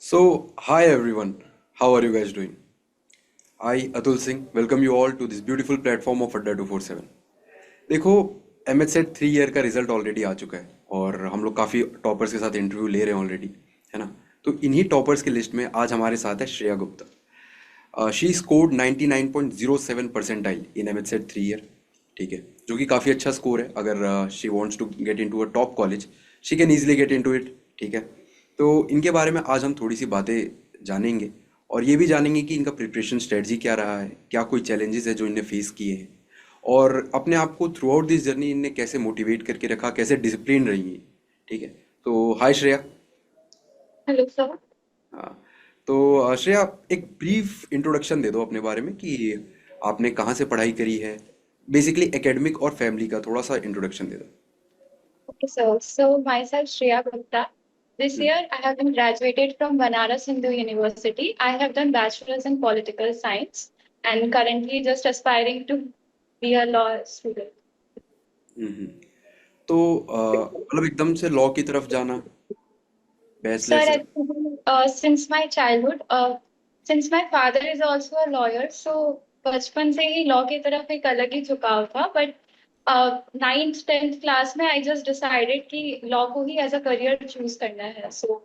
So, hi everyone, how are you guys doing? I, Atul Singh, welcome you all to this beautiful platform of Adda 247. देखो, M H CET 3 year का result already आ चुका है और हम लोग काफ़ी toppers के साथ इंटरव्यू ले रहे हैं ऑलरेडी, है ना? तो इन्हीं टॉपर्स की लिस्ट में आज हमारे साथ है Shreya Gupta. She scored 99.07 percentile in M H CET 3 year, ठीक है, जो कि काफ़ी अच्छा स्कोर है। अगर she wants to get into a top college, she can easily get into it, ठीक है। तो इनके बारे में आज हम थोड़ी सी बातें जानेंगे और ये भी जानेंगे कि इनका प्रिपरेशन स्ट्रेटजी क्या रहा है, क्या कोई चैलेंजेस है जो इन्हें फेस किए हैं, और अपने आप को थ्रू आउट दिस जर्नी इनने कैसे मोटिवेट करके रखा, कैसे डिसिप्लिन रही है, ठीक है। तो हाय श्रेया। Hello sir. हाँ, तो श्रेया, एक ब्रीफ इंट्रोडक्शन दे दो अपने बारे में कि आपने कहाँ से पढ़ाई करी है, बेसिकली एकेडमिक और फैमिली का थोड़ा सा इंट्रोडक्शन दे दो। Okay, sir. So myself, Shreya Gupta. This hmm. year, I have been graduated from Banaras Hindu University. I have done bachelor's in political science and currently just aspiring to be a law student. हम्म। तो मतलब एकदम से law की तरफ जाना, bachelor Sir, से। actually, since my childhood, since my father is also a lawyer, so बचपन से ही लॉ की तरफ एक अलग ही झुकाव था. बट नाइन्थ टेंथ क्लास में आई जस्ट डिसाइडेड कि लॉ को ही एज अ करियर चूज करना है. सो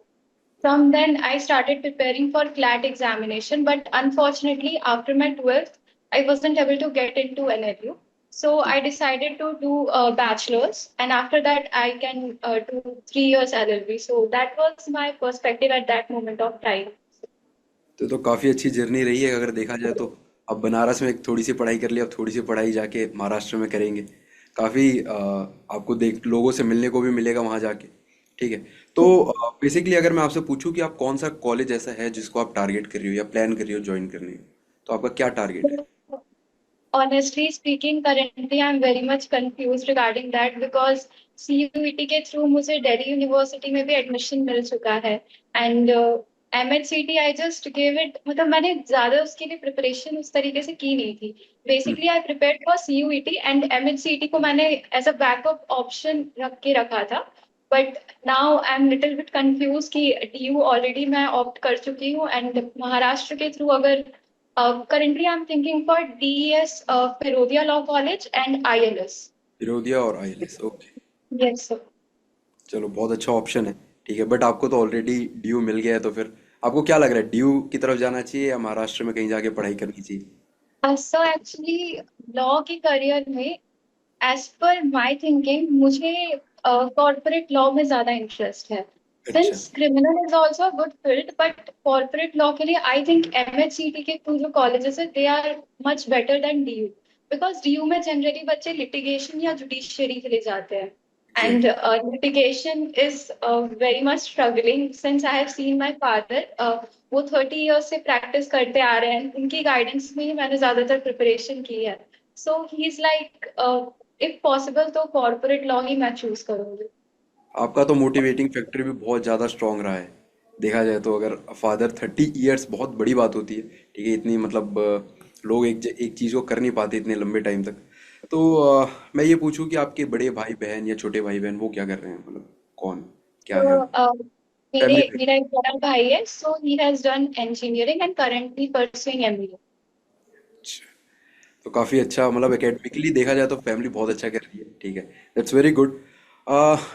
from then, I started preparing for CLAT examination, but unfortunately, after my 12th, I wasn't able to get into NLU. So I decided to do a bachelor's, and after that, I can do 3 years LLB. So that was my perspective at that moment of time. तो काफ़ी अच्छी journey रही है अगर देखा जाए तो। अब बनारस में एक थोड़ी सी पढ़ाई कर ली, अब थोड़ी सी पढ़ाई जाके महाराष्ट्र में करेंगे। काफ़ी आपको देख लोगों से मिलने को भी मिलेगा वहाँ जाके, ठीक है। तो बेसिकली अगर मैं आपसे पूछूं कि आप कौन सा कॉलेज ऐसा है जिसको आप टारगेट कर रही हो या प्लान कर रही हो ज्वाइन करने का, तो आपका क्या टारगेट है? Honestly speaking, currently I'm very much confused regarding that because CUET के थ्रू मुझे दिल्ली यूनिवर्सिटी में भी एडमिशन मिल चुका है. And MHCT I just give it, मतलब मैंने ज्यादा उसके लिए प्रिपरेशन उस तरीके से की नहीं थी. Basically I prepared for CUET and MHCT को मैंने एज अ बैकअप ऑप्शन रख के रखा था. But now I am little bit confuse कि DU ऑलरेडी मैं ऑप्ट कर चुकी हूँ एंड महाराष्ट्र के थ्रू अगर currently, I'm thinking for DES, Firodia Law College and ILS. विरोधिया और आईएलएस, ओके। Yes, sir. चलो, बहुत अच्छा ऑप्शन है, ठीक है। बट आपको तो ऑलरेडी ड्यू मिल गया है, तो फिर आपको क्या लग रहा है, ड्यू की तरफ जाना चाहिए या महाराष्ट्र में कहीं जाके पढ़ाई करनी चाहिए? So actually, लॉ के करियर में एज पर माई थिंकिंग मुझे कॉर्पोरेट लॉ में ज्यादा इंटरेस्ट है. अच्छा। Since criminal is also good field, but corporate law के लिए आई थिंक MHCT के थ्रू जो कॉलेजेस है they are much better than DU. Because DU में जनरली बच्चे लिटिगेशन या जुडिशियरी के लिए जाते हैं. Right. And litigation is very much struggling since I have seen my father. वो 30 years से प्रैक्टिस करते आ रहे हैं, उनकी गाइडेंस में ही मैंने ज्यादातर प्रिपरेशन की है. So he is like if possible तो कॉर्पोरेट लॉ ही मैं चूज करूंगी. आपका तो मोटिवेटिंग फैक्टर भी बहुत ज़्यादा स्ट्रांग रहा है, देखा जाए तो। अगर फादर 30 ईयर्स बहुत बड़ी बात होती है, ठीक है। इतनी मतलब लोग एक चीज़ को कर नहीं पाते इतने लंबे टाइम तक। तो मैं ये पूछूं कि आपके बड़े भाई बहन या छोटे भाई बहन वो क्या कर रहे हैं, मतलब कौन क्या है? तो मेरे फैमिली में। मेरा एक बड़ा भाई है. So he has done engineering and currently pursuing MBA. अच्छा, तो काफ़ी अच्छा, मतलब एकेडमिकली देखा जाए तो फैमिली बहुत अच्छा कर रही है, ठीक है। That's very good.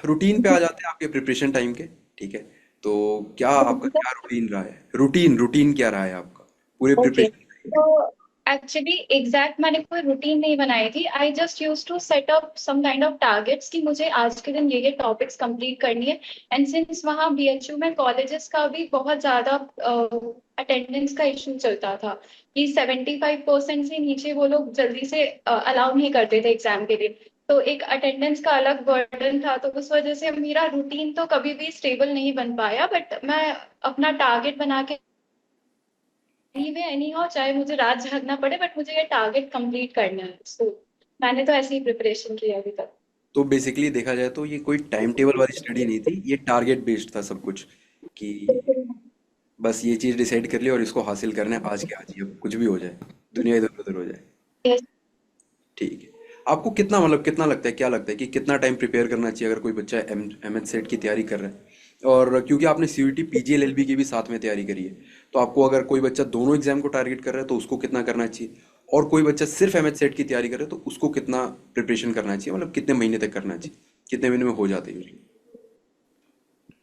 रूटीन पे आ जाते हैं आपके प्रिपरेशन टाइम के, ठीक है। तो क्या आपका क्या रूटीन रहा है, रूटीन रूटीन क्या रहा है आपका पूरे ओके. प्रिपरेशन टाइम तो के? एक्चुअली एग्जैक्ट मैंने कोई रूटीन नहीं बनाई थी. I just use to set up some kind of targets कि मुझे आज के दिन ये टॉपिक्स कंप्लीट करनी है. एंड सिंस वहाँ BHU में कॉलेजेस का भी बहुत ज्यादा अटेंडेंस का इशू चलता था कि 75% से नीचे वो लोग जल्दी से अलाउ नहीं करते थे एग्जाम के लिए. तो एक अटेंडेंस का अलग बर्डन था, तो उस वजह से मेरा रूटीन तो कभी भी स्टेबल नहीं बन पाया. बट मैं अपना टारगेट बना के एनीवे एनी हाउ, चाहे मुझे रात जागना पड़े, बट मुझे ये टारगेट कंप्लीट करना है. सो मैंने तो ऐसे ही प्रिपरेशन की है अभी तक. तो बेसिकली देखा जाए तो ये कोई टाइम टेबल वाली स्टडी नहीं थी, ये टारगेट बेस्ड था सब कुछ, कि बस ये चीज़ डिसाइड कर ली और इसको हासिल करना है आज के आज ही, अब कुछ भी हो जाए, दुनिया इधर उधर हो जाए, यस. ठीक है। आपको कितना, मतलब कितना लगता है, क्या लगता है कि कितना टाइम प्रिपेयर करना चाहिए अगर कोई बच्चा एम एच सेट की तैयारी कर रहा है? और क्योंकि आपने सीयूईटी पीजीएलएलबी की भी साथ में तैयारी करी है, तो आपको अगर कोई बच्चा दोनों एग्जाम को टारगेट कर रहा है तो उसको कितना करना चाहिए, और कोई बच्चा सिर्फ एमएच सेट की तैयारी कर रहा है तो उसको कितना प्रिपरेशन करना चाहिए, मतलब कितने महीने तक करना चाहिए, कितने महीने में हो जाते हैं usually?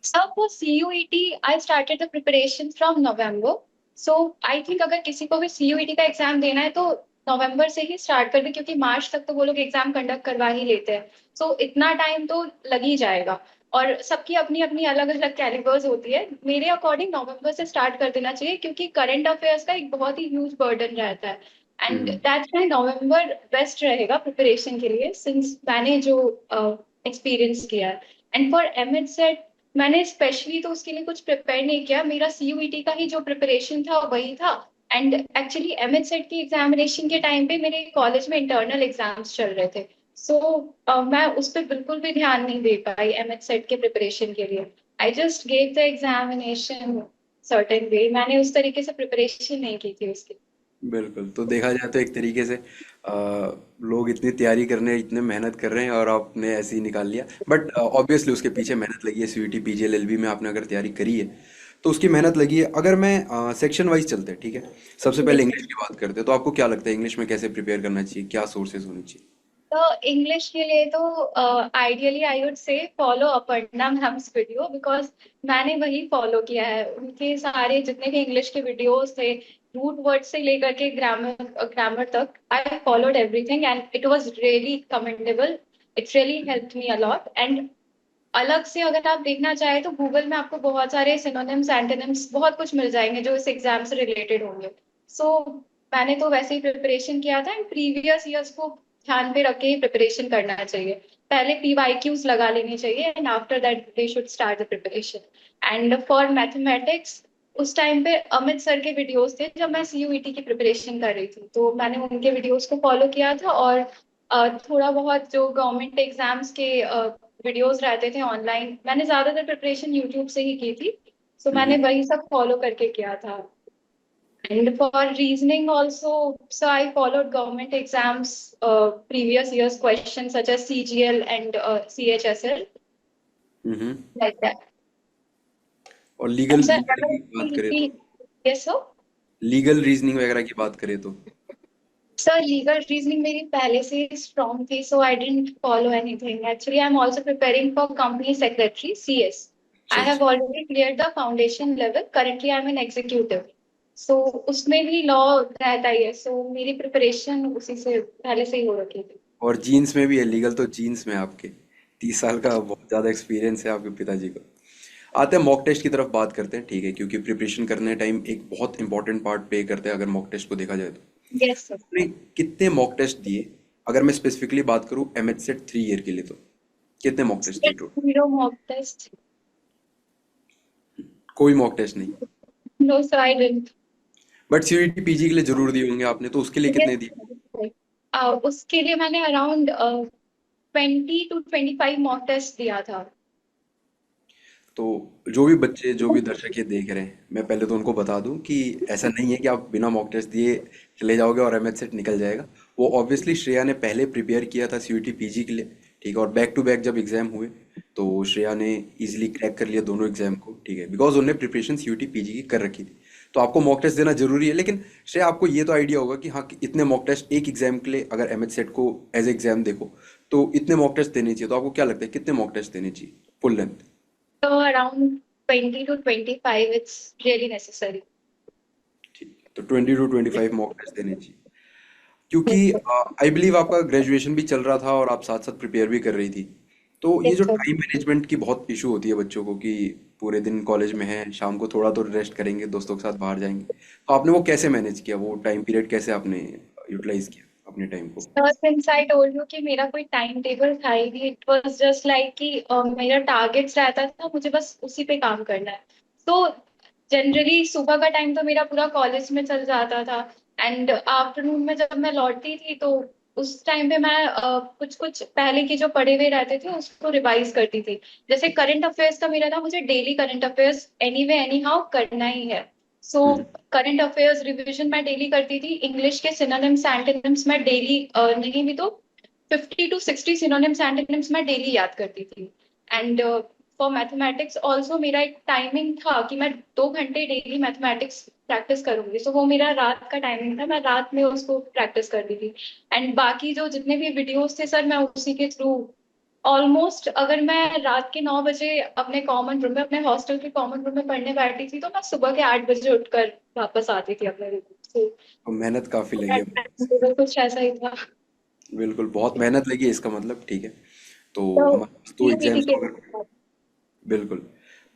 So for CUET, I started the preparation from November. So I think अगर किसी को भी CUET का एग्जाम देना है तो नवंबर से ही स्टार्ट कर दे, क्योंकि मार्च तक तो वो लोग एग्जाम कंडक्ट करवा ही लेते हैं। सो इतना टाइम तो लग ही जाएगा। और सबकी अपनी अपनी अलग अलग कैलिबर्स होती है। मेरे अकॉर्डिंग नवंबर से स्टार्ट कर देना चाहिए, क्योंकि करंट अफेयर्स का एक बहुत ही ह्यूज बर्डन रहता है। And hmm. That's why November best रहेगा प्रिपरेशन के लिए, सिंस मैंने जो एक्सपीरियंस किया है। एंड फॉर एमएच सेट मैंने स्पेशली तो उसके लिए कुछ प्रिपेयर नहीं किया। मेरा सीयूईटी का ही जो प्रिपरेशन था वही था। एंड एक्चुअली एमएच सेट की एग्जामिनेशन के टाइम पे मेरे कॉलेज में इंटरनल एग्जाम्स चल रहे थे। सो मैं उस पर बिल्कुल भी ध्यान नहीं दे पाई एमएच सेट के प्रिपरेशन के लिए। I just gave the examination certain way, मैंने उस तरीके से प्रिपरेशन नहीं की थी उसकी। बिल्कुल, तो देखा जाए तो एक तरीके से लोग इतनी तैयारी करने इतने मेहनत कर रहे हैं और आपने ऐसे ही निकाल लिया, बट ऑब्वियसली उसके पीछे मेहनत लगी है। सीयूईटी पीजीएलएलबी में आपने अगर तैयारी करी है तो उसकी मेहनत लगी है। अगर मैं सेक्शन वाइज चलते हैं, ठीक है, सबसे पहले Yes. इंग्लिश की बात करते हैं, तो आपको क्या लगता है इंग्लिश में कैसे प्रिपेयर करना चाहिए, क्या सोर्सेज होने चाहिए? तो इंग्लिश के लिए तो ideally I would say follow Aparna ma'am's video, because मैंने वही फॉलो किया है। उनके सारे जितने भी इंग्लिश के वीडियोस थे, रूट वर्ड से लेकर के ग्रामर ग्रामर तक, I followed everything and it was really commendable. It's really helped me a lot. And अलग से अगर आप देखना चाहें तो गूगल में आपको बहुत सारे सिनोनिम्स एंटोनिम्स बहुत कुछ मिल जाएंगे जो इस एग्जाम से रिलेटेड होंगे। सो मैंने तो वैसे ही प्रिपरेशन किया था। एंड प्रीवियस ईयर्स को ध्यान पे रख के ही प्रिपरेशन करना चाहिए। पहले पीवाईक्यूज लगा लेनी चाहिए and after that they should start the preparation. And for mathematics, उस टाइम पे अमित सर के वीडियोस थे जब मैं सीयूईटी की प्रिपरेशन कर रही थी, तो मैंने उनके वीडियोस को फॉलो किया था। और थोड़ा बहुत जो गवर्नमेंट एग्जाम्स के वीडियोस रहते थे ऑनलाइन, मैंने ज्यादातर प्रिपरेशन यूट्यूब से ही की थी। सो मैंने हम्म। वही सब फॉलो करके किया था। And for reasoning also, so I followed government exams previous years questions such as CGL and CHSL, hmm. like that. और लीगल And sir, लीगल की बात करें तो, yes sir. लीगल रीजनिंग वगैरह की बात करें तो? Sir, legal reasoning मेरी पहले से strong थी, so I didn't follow anything. Actually, I'm also preparing for company secretary CS. अच्छा I have अच्छा। already cleared the foundation level. Currently, I'm an executive. So उसमें भी law रहता ही है. So मेरी preparation उसी से पहले से ही हो रखी थी. और जीन्स में भी है लीगल, तो जीन्स में आपके 30 साल का बहुत ज़्यादा एक्सपीरियंस है आपके पिताजी को। आते हैं मॉक टेस्ट की तरफ बात करते हैं, ठीक है, क्योंकि प्रिपरेशन करने टाइम एक बहुत इंपॉर्टेंट पार्ट प्ले करते हैं अगर मॉक टेस्ट को देखा जाए तो। Yes sir. आपने कितने मॉक टेस्ट दिए? अगर मैं स्पेसिफिकली बात करूं एमएच सेट 3 ईयर के लिए, तो कितने मॉक टेस्ट दिए टोटल? Zero mock test. कोई मॉक टेस्ट नहीं? No sir, I didn't. But CUET PG के लिए जरूर दिए होंगे आपने, तो उसके लिए Yes. कितने दिए? उसके लिए मैंने अराउंड 20 to 25 मॉक टेस्ट दिया था। तो जो भी बच्चे जो भी दर्शक ये देख रहे हैं, मैं पहले तो उनको बता दूं कि ऐसा नहीं है कि आप बिना मॉक टेस्ट दिए चले जाओगे और एमएच सेट निकल जाएगा। वो ऑब्वियसली श्रेया ने पहले प्रिपेयर किया था सीयूईटी पीजी के लिए, ठीक है, और बैक टू बैक जब एग्जाम हुए तो श्रेया ने इजीली क्रैक कर लिया दोनों एग्जाम को, ठीक है, बिकॉज उन्होंने प्रिपरेशन सीयूईटी पीजी की कर रखी थी। तो आपको मॉक टेस्ट देना जरूरी है, लेकिन श्रेया आपको ये तो आइडिया होगा कि हाँ कि इतने मॉक टेस्ट एक एग्जाम के लिए, अगर एमएच सेट को एज एग्जाम देखो तो इतने मॉक टेस्ट देने चाहिए, तो आपको क्या लगता है कितने मॉक टेस्ट देने चाहिए फुल लेंथ? तो around 20 to 25 it's really necessary. ठीक है, तो 20 to 25 मॉक टेस्ट देने चाहिए, क्योंकि आई बिलीव आपका ग्रेजुएशन भी चल रहा था और आप साथ साथ प्रिपेयर भी कर रही थी। तो ये जो यस सर। टाइम मैनेजमेंट की बहुत इशू होती है बच्चों को कि पूरे दिन कॉलेज में है, शाम को थोड़ा तो रेस्ट करेंगे, दोस्तों के साथ बाहर जाएंगे, तो आपने वो कैसे मैनेज किया, वो टाइम पीरियड कैसे आपने यूटिलाइज किया अपने टाइम को? सिंस आई टोल्ड यू कि मेरा कोई टाइम टेबल था ही नहीं, इट वाज जस्ट लाइक कि मेरा टारगेट्स रहता था, मुझे बस उसी पे काम करना है। तो जनरली सुबह का टाइम तो मेरा पूरा कॉलेज में चल जाता था। एंड आफ्टरनून में जब मैं लौटती थी तो उस टाइम पे मैं कुछ कुछ पहले के जो पढ़े हुए रहते थे उसको रिवाइज करती थी। जैसे करंट अफेयर्स का मेरा था, मुझे daily current affairs anyway any how करना ही है। सो हम्म। करंट अफेयर्स रिवीजन मैं डेली करती थी। इंग्लिश के सिनोनिम्स एंटोनिम्स मैं डेली, नहीं भी तो 50 to 60 सिनोनिम्स एंटोनिम्स मैं डेली याद करती थी। एंड फॉर मैथमेटिक्स ऑल्सो मेरा एक टाइमिंग था कि मैं 2 घंटे डेली मैथमेटिक्स प्रैक्टिस करूंगी, सो वो मेरा रात का टाइमिंग था, मैं रात में उसको प्रैक्टिस करती थी। एंड बाकी जो जितने भी वीडियोस थे सर, मैं उसी के थ्रू ऑलमोस्ट, अगर मैं रात के 9 बजे अपने कॉमन रूम में, अपने हॉस्टल के कॉमन रूम में पढ़ने बैठती थी, तो मैं सुबह के 8 बजे उठकर वापस आती थी अपने रूम। तो और मेहनत काफी लगी है। कुछ ऐसा ही था। बिल्कुल, बहुत मेहनत लगी है इसका मतलब, ठीक है। तो तो हमारे पास दो सीयूईटी एग्जाम्स के को अगर, बिल्कुल,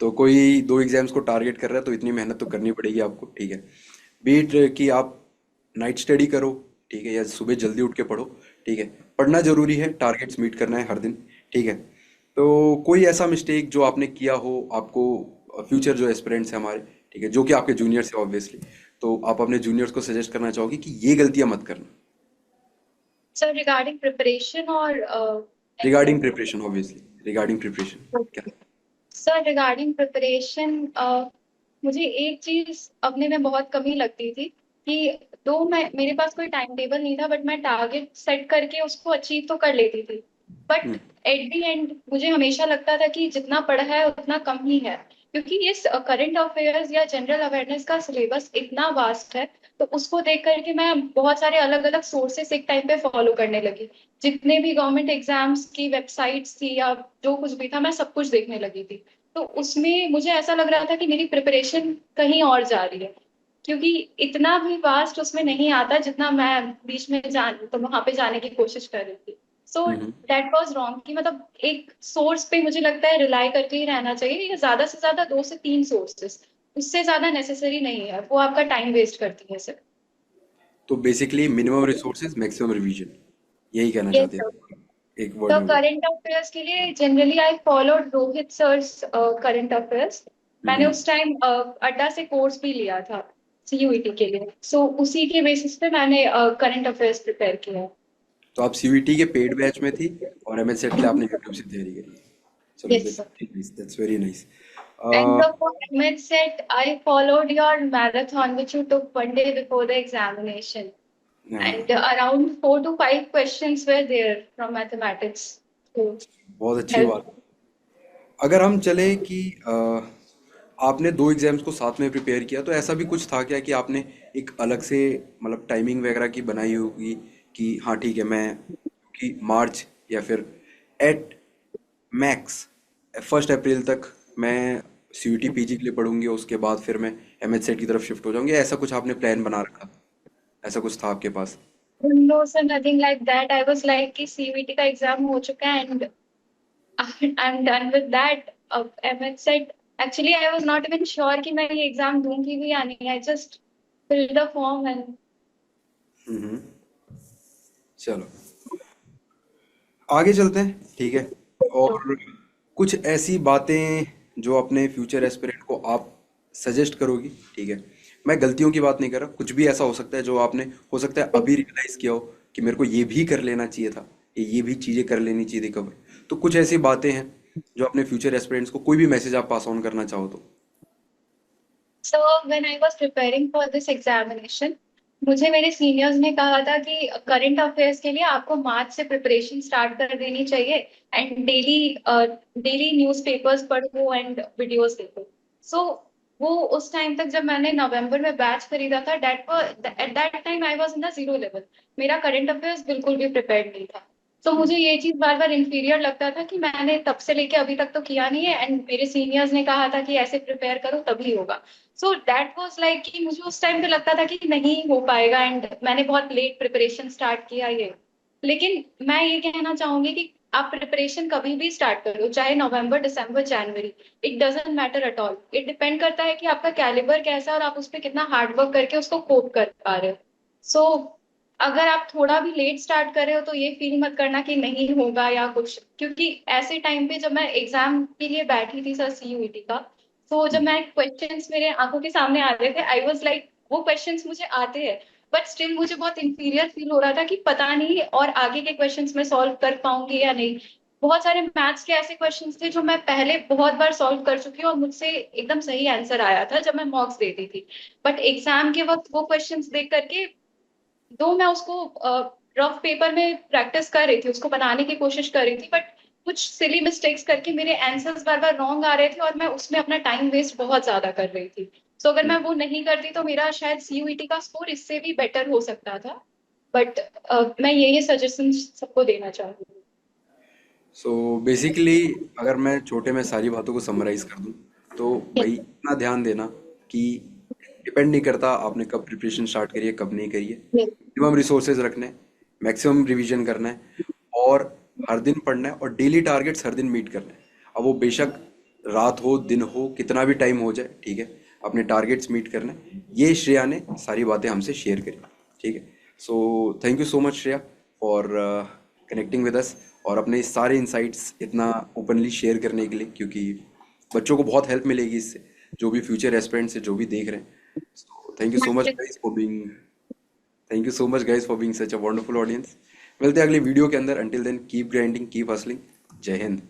तो कोई दो एग्जाम्स को टारगेट कर रहा है तो इतनी मेहनत तो करनी पड़ेगी आपको, ठीक है। बीट कि आप नाइट स्टडी करो, ठीक है, या सुबह जल्दी उठ के पढ़ो, ठीक है। पढ़ना जरूरी है, टारगेट्स मीट करना है हर दिन, ठीक है। तो कोई ऐसा मिस्टेक जो आपने किया हो, आपको फ्यूचर जो एस्पिरेंट्स हैं हमारे, ठीक है, जो कि आपके जूनियर्स हैं ऑब्वियसली, तो आप अपने जूनियर्स को सजेस्ट करना चाहोगे कि ये गलतियां मत करना, सर रिगार्डिंग प्रिपरेशन और regarding preparation, obviously regarding preparation, क्या? सर रिगार्डिंग प्रिपरेशन, मुझे एक चीज अपने में बहुत कमी लगती थी कि दो मैं मेरे पास कोई टाइम टेबल नहीं था, बट मैं टारगेट सेट करके उसको अचीव तो कर लेती थी। But hmm. At the end मुझे हमेशा लगता था कि जितना पढ़ा है उतना कम ही है, क्योंकि ये करंट अफेयर्स या जनरल अवेयरनेस का सिलेबस इतना वास्ट है। तो उसको देख करके मैं बहुत सारे अलग अलग सोर्सेस एक टाइम पे फॉलो करने लगी। जितने भी गवर्नमेंट एग्जाम्स की वेबसाइट्स थी या जो कुछ भी था, मैं सब कुछ देखने लगी थी। तो उसमें मुझे ऐसा लग रहा था कि मेरी प्रिपरेशन कहीं और जा रही है, क्योंकि इतना भी वास्ट उसमें नहीं आता जितना मैं बीच में जान तो वहां पे जाने की कोशिश कर रही थी। सो हम्म। दैट वाज रॉन्ग, कि मतलब एक सोर्स पे मुझे लगता है रिलाई करके ही रहना चाहिए, या ज्यादा से ज्यादा 2 से 3 सोर्सेस, उससे ज्यादा नेसेसरी नहीं है, वो आपका टाइम वेस्ट करती है सिर्फ। तो basically minimum resources maximum revision, यही कहना यस चाहते सर। हैं एक वर्ड तो में बोल। करंट अफेयर्स के लिए generally I followed Rohit sir's current affairs. मैंने हम्म। उस टाइम अड्डा से कोर्स भी लिया था सीयूईटी के लिए, सो उसी के बेसिस पे मैंने करंट अफेयर्स प्रिपेयर किया है। तो आप सीवीटी के पेड बैच में थी और एमएच सेट के लिए आपने यूट्यूब से तैयारी करी। चलो, yes sir. That's very nice. And for MH set, I followed your marathon, which you took one day before the examination. And around 4 to 5 questions were there from mathematics. So बहुत अच्छी help. बात। अगर हम चले कि आपने दो exams को साथ में प्रिपेयर किया, तो ऐसा भी कुछ था क्या कि आपने एक अलग से मतलब टाइमिंग वगैरह की बनाई होगी कि हाँ ठीक है, मैं कि मार्च या फिर एट मैक्स 1 अप्रैल तक मैं सीयूटी पीजी के लिए पढ़ूंगी, उसके बाद फिर मैं एमएच सेट की तरफ शिफ्ट हो जाऊंगी, ऐसा कुछ आपने प्लान बना रखा, ऐसा कुछ था आपके पास? No, sir, nothing like that. I was like कि CVT का एग्जाम हो चुका है and I'm done with that. अब MH set, actually I was not even sure कि मैं ये एग्जाम दूंगी भी या नहीं. I just filled the form and हम्म। चलो, आगे चलते हैं, ठीक है। और कुछ ऐसी बातें जो अपने फ्यूचर एस्पिरेंट को आप सजेस्ट करोगी, ठीक है। मैं गलतियों की बात नहीं कर रहा, कुछ भी ऐसा हो सकता है जो आपने, हो सकता है अभी रियलाइज किया हो कि मेरे को ये भी कर लेना चाहिए था, ये भी चीजें कर लेनी चाहिए थी कवर। तो कुछ ऐसी बातें हैं जो अपने फ्यूचर एस्पिरेंट्स को, कोई भी मैसेज आप पास ऑन करना चाहो तो। so when I was preparing for this examination, मुझे मेरे सीनियर्स ने कहा था कि करंट अफेयर्स के लिए आपको मार्च से प्रिपरेशन स्टार्ट कर देनी चाहिए, एंड डेली डेली न्यूज़पेपर्स पढ़ो एंड वीडियोस देखो। सो वो उस टाइम तक, जब मैंने नवंबर में बैच खरीदा था, at that time I was in the zero level. मेरा करंट अफेयर्स बिल्कुल भी प्रिपेयर्ड नहीं था। तो मुझे ये चीज बार बार इंफीरियर लगता था कि मैंने तब से लेके अभी तक तो किया नहीं है, एंड मेरे सीनियर्स ने कहा था कि ऐसे प्रिपेयर करो तभी होगा। सो दैट वाज लाइक कि मुझे उस टाइम पे लगता था कि नहीं हो पाएगा, एंड मैंने बहुत लेट प्रिपरेशन स्टार्ट किया ये। लेकिन मैं ये कहना चाहूंगी कि आप प्रिपरेशन कभी भी स्टार्ट करो, चाहे नवंबर, दिसंबर, जनवरी, it doesn't matter at all. It depend करता है कि आपका कैलिबर कैसा है और आप उस पर कितना हार्ड वर्क करके उसको कोप कर पा रहे हो। सो अगर आप थोड़ा भी लेट स्टार्ट कर रहे हो तो ये फील मत करना कि नहीं होगा या कुछ, क्योंकि ऐसे टाइम पे जब मैं एग्जाम के लिए बैठी थी सर सीयूईटी का, तो जब मैं क्वेश्चंस मेरे आंखों के सामने आ रहे थे, आई वाज लाइक वो क्वेश्चंस मुझे आते हैं, बट स्टिल मुझे बहुत इंफीरियर फील हो रहा था कि पता नहीं और आगे के क्वेश्चंस मैं सॉल्व कर पाऊंगी या नहीं। बहुत सारे मैथ्स के ऐसे क्वेश्चंस थे जो मैं पहले बहुत बार सॉल्व कर चुकी हूँ और मुझसे एकदम सही आंसर आया था जब मैं मॉक्स देती थी। बट एग्जाम के वक्त वो क्वेश्चंस देख करके, दो मैं उसको रफ पेपर में प्रैक्टिस कर रही थी, उसको बनाने की कोशिश कर रही थी, बट कुछ सिली मिस्टेक्स करके मेरे आंसर्स बार बार रॉन्ग आ रहे थे और मैं उसमें अपना टाइम वेस्ट बहुत ज्यादा कर रही थी। सो अगर मैं वो नहीं करती तो मेरा शायद सीयूईटी का स्कोर इससे भी बेटर हो सकता था। बट मैं ये सजेशन सबको देना चाहूंगी। सो बेसिकली अगर मैं छोटे में सारी बातों को समराइज कर दूं तो भाई इतना ध्यान देना कि डिपेंड नहीं करता आपने कब प्रिपरेशन स्टार्ट करी है कब नहीं करी है। मिनिमम रिसोर्सेज रखने हैं, मैक्सिमम रिवीजन करना है और हर दिन पढ़ना है और डेली टारगेट्स हर दिन मीट करना है। अब वो बेशक रात हो दिन हो कितना भी टाइम हो जाए, ठीक है, अपने टारगेट्स मीट करना है। ये श्रेया ने सारी बातें हमसे शेयर करी, ठीक है। सो thank you so much Shreya for connecting with us और अपने सारे इंसाइट्स इतना ओपनली शेयर करने के लिए, क्योंकि बच्चों को बहुत हेल्प मिलेगी इससे, जो भी फ्यूचर एस्पिरेंट्स है जो भी देख रहे हैं। So thank you so much guys for being thank you so much guys for being such a wonderful audience. मिलते हैं अगली वीडियो के अंदर। Until then keep grinding keep hustling. जय हिंद।